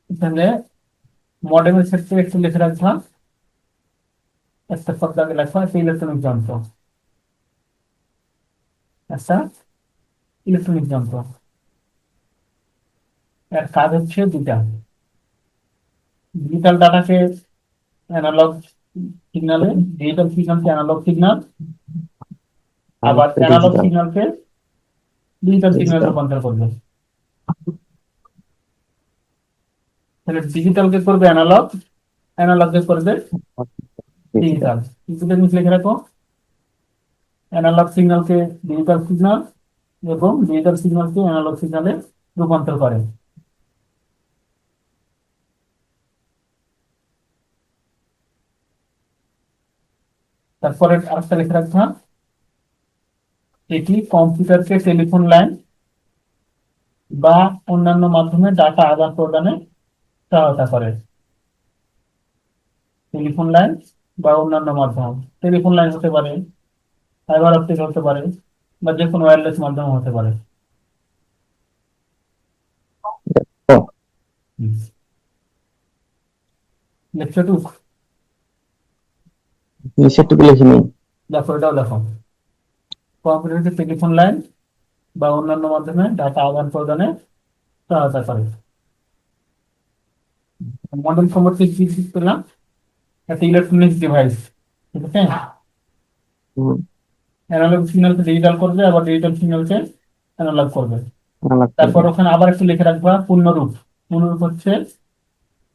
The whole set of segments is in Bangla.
এখানে মডেমের ক্ষেত্রে একটু লিখে রাখবা, একটা শব্দ আগে লেখা আছে ইলেকট্রনিক যন্ত্র। আচ্ছা, ইলেকট্রনিক যন্ত্র এর কাজ হচ্ছে দুটা। ডিজিটাল ডাটাকে অ্যানালগ সিগনালে, ডিজিটাল সিগন্যালকে অ্যানালগ সিগন্যাল, আবার অ্যানালগ ডিজিটাল। সিগন্যালকে ডিজিটাল সিগন্যাল ডিজিটাল। রূপান্তর করবে। তাহলে ডিজিটালকে করবে অ্যানালগ, অ্যানালগকে করবে ডিজিটাল। ডিজিটাল। দুটো জিনিস লিখে রাখো, অ্যানালগ সিগন্যালকে ডিজিটাল সিগন্যাল এবং ডিজিটাল সিগন্যালকে অ্যানালগ সিগন্যালে রূপান্তর করে। তারপরে আরেকটা লিখে রাখবা, এটি কম্পিউটারকে টেলিফোন লাইন বা অন্যান্য মাধ্যমে ডাটা আদান প্রদানে সহায়তা করে। টেলিফোন লাইন বা অন্যান্য মাধ্যম, টেলিফোন লাইন হতে পারে, ফাইবার অপটিক হতে পারে, বা যে কোনো ওয়্যারলেস মাধ্যম হতে পারে। ও, লেকচারটুক নিচেরটুকু লিখে নিই। দেখো, এটাও দেখো, কম্পিউটারকে টেলিফোন লাইন বা অন্যান্য মাধ্যমে ডাটা আদান প্রদানে সহায়তা করে। মডেল সম্পর্কে কি কি পেলাম? একটা ইলেকট্রনিক্স ডিভাইস, ঠিক আছে। হুম। অ্যানালগ সিগন্যালকে ডিজিটাল করবে, আবার ডিজিটাল সিগন্যালকে অ্যানালগ করবে। আলাদা তারপর করবে। ওখানে আবার একটু লিখে রাখবা পূর্ণরূপ। পূর্ণরূপ হচ্ছে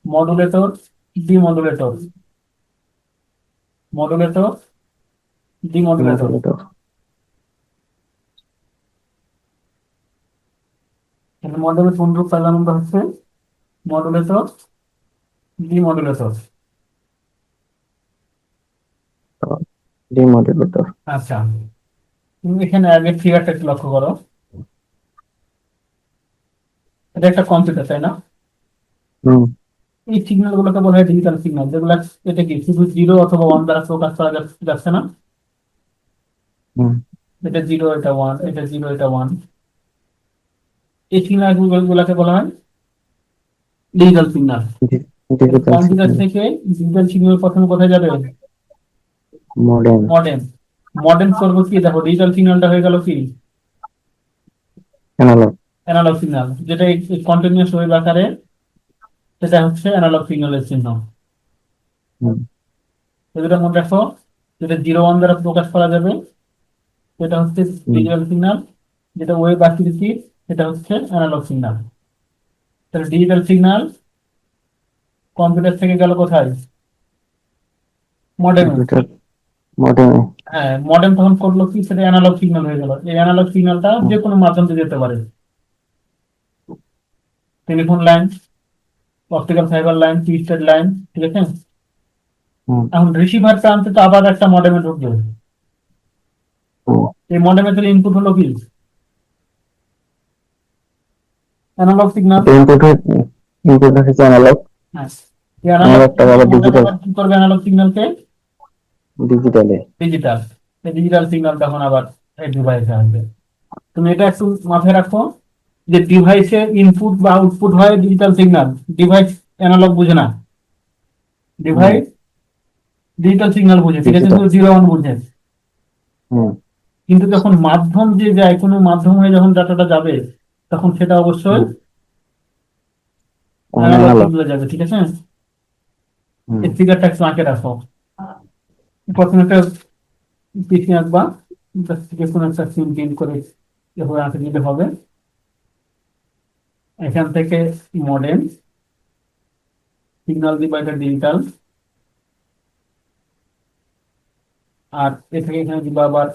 মডুলেটর, ডিমডুলেটর, মডুলেটর, ডিমডুলেটর। মডুলেটর। মডেলের পূর্ণরূপ পেলাম আমরা হচ্ছে মডুলেটর, ডিমডুলেটর। ডিমডুলেটর। আচ্ছা, তুমি এখানে আগে ফিগারটা একটু লক্ষ্য করো। এটা একটা কম্পিউটার, তাই না? হুম। এই সিগন্যাল গুলোকে বলা হয় ডিজিটাল সিগন্যাল, যেগুলো এটা কি শুধু জিরো অথবা ওয়ান দ্বারা প্রকাশ করা যাচ্ছে না। হুম। এটা জিরো, এটা ওয়ান, এটা জিরো, এটা ওয়ান। এই সিগন্যাল গুলোকে বলা হয় digital signal. Digital computer signal. থেকে ডিজিটাল সিগন্যাল প্রথমে কোথায় যাবে? মডেম। মডেম। মডেম করবো কি, দেখো ডিজিটাল সিগন্যালটা হয়ে গেল কি অ্যানালগ। অ্যানালগ সিগন্যাল, যেটা কন্টিনিউয়াস ওয়েভ আকারে, সেটা হচ্ছে অ্যানালগ সিগন্যালের চিহ্ন। হুম। তো যেটা মনে রাখো, যেটা জিরো ওয়ান দ্বারা প্রকাশ করা যাবে সেটা হচ্ছে হুম। ডিজিটাল সিগন্যাল, যেটা ওয়েভ আকৃতি সেটা হচ্ছে অ্যানালগ সিগন্যাল। তাহলে ডিজিটাল সিগন্যাল কম্পিউটার থেকে গেল কোথায়? মডেমে। কম্পিউটার। মডেমে। হ্যাঁ, মডেম তখন করলো কি, সেটা অ্যানালগ সিগন্যাল হয়ে গেল। এই অ্যানালগ সিগন্যালটা যে হুম। কোনো মাধ্যম দিয়ে যেতে পারে, telephone line, optical fibre line, twisted line, ঠিক আছে। হুম। এখন রিসিভার প্রান্তে তো আবার একটা মডেমে ঢুকবে। হুম। এই মডেমে তাহলে ইনপুট হলো কি, অ্যানালগ সিগন্যাল। ইনপুট ইনপুট হচ্ছে অ্যানালগ। হ্যাঁ, এই অ্যানালগ অ্যানালগটা আবার মডেম ডিজিটাল। আবার কি করবে, অ্যানালগ সিগন্যালকে ডিজিটালে। ডিজিটাল, এই ডিজিটাল সিগন্যাল তখন আবার এই ডিভাইসে আসবে। তুমি এটা একটু মাথায় রাখো, যে ডিভাইসে ইনপুট বা আউটপুট হয় ডিজিটাল সিগন্যাল, ডিভাইস অ্যানালগ বুঝে না, হুম। ডিভাইস ডিজিটাল সিগন্যাল বুঝে, ঠিক আছে, ডিজিটাল। শুধু জিরো ওয়ান বুঝে। হুম। কিন্তু যখন মাধ্যম যে যায়, কোনো মাধ্যম হয়ে যখন ডাটাটা যাবে, তখন সেটা অবশ্যই হুম। Analogue analogue. সিগন্যালে যাবে, ঠিক আছে। হুম। এই ফিগারটা একটু আঁকে রাখো। প্রথমে একটা পিসি আঁকবা, যে কোনো একটা সিন টিন করে এভাবে আঁকে নিতে হবে। এখান থেকে মডেম, সিগন্যাল ডিভাইডার ডিজিটাল, আর এ থেকে এখানে দিবা আবার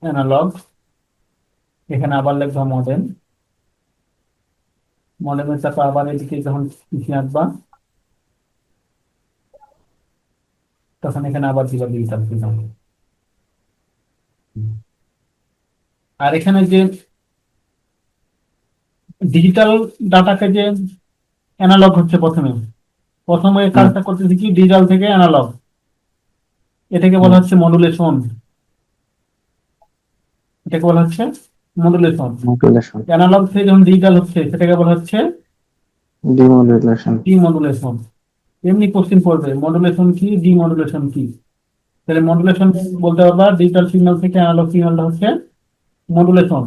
অ্যানালগ, এখানে আবার লিখবা মডেম। মডেমের চাপা আবার এদিকে যখন পিসি আঁকবা, তখন এখানে আবার দিবা ডিজিটাল সিগন্যাল। আর এখানে যে ডিজিটাল ডাটাকে যে অ্যানালগ হচ্ছে, প্রথমে প্রথমে এই হুম। কাজটা করতেছি কি, ডিজিটাল থেকে অ্যানালগ, এটাকে বলা হুম। হচ্ছে মডুলেশন। এটাকে বলা হচ্ছে মডুলেশন। মডুলেশন। অ্যানালগ থেকে যখন ডিজিটাল হচ্ছে সেটাকে বলা হচ্ছে ডিমodulation, ডিমডুলেশন। এমনি কোশ্চেন পড়বে মডুলেশন কি, ডিমডুলেশন কি। তাহলে মডুলেশন বলতে পারবা ডিজিটাল সিগন্যাল থেকে অ্যানালগ সিগন্যালটা হচ্ছে মডুলেশন,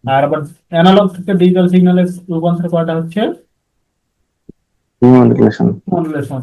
আর আবার অ্যানালগ থেকে ডিজিটাল সিগন্যালের রূপান্তর করাটা হচ্ছে ডিমodulation, মডুলেশন।